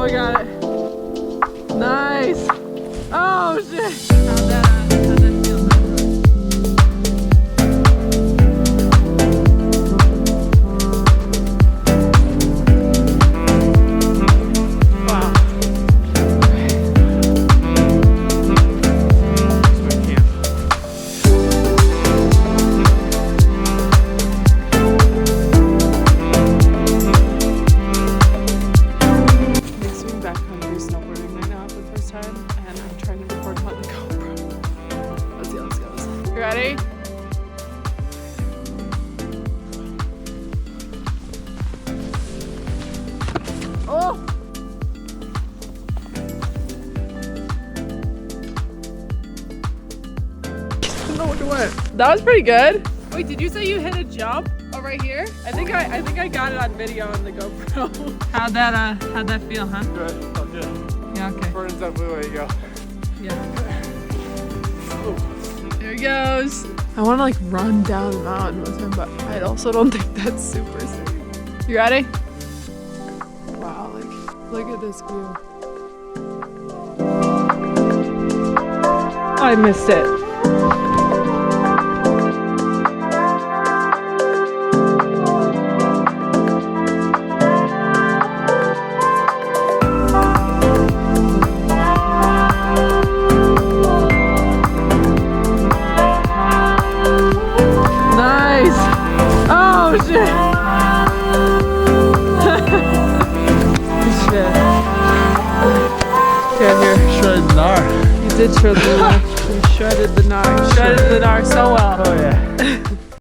we got it. Nice. Oh shit. How'd that feel? Wow. Backcountry snowboarding right now for the first time, and I'm trying to record on the GoPro. Let's see how this goes. You ready? Oh! I don't know what to win. That was pretty good. Wait, did you say you hit a jump? Oh, right here? I think I got it on video on the GoPro. How'd that feel, huh? Good, felt good. Yeah, okay. Burns that blue way you go. Yeah. There he goes. I want to like run down the mountain with him, but I also don't think that's super safe. You ready? Wow, like look at this view. I missed it. Shit. Shit. Okay, here. Shredded the gnar. You did shred the gnar. You shredded the gnar. You shredded the gnar so well. Oh yeah.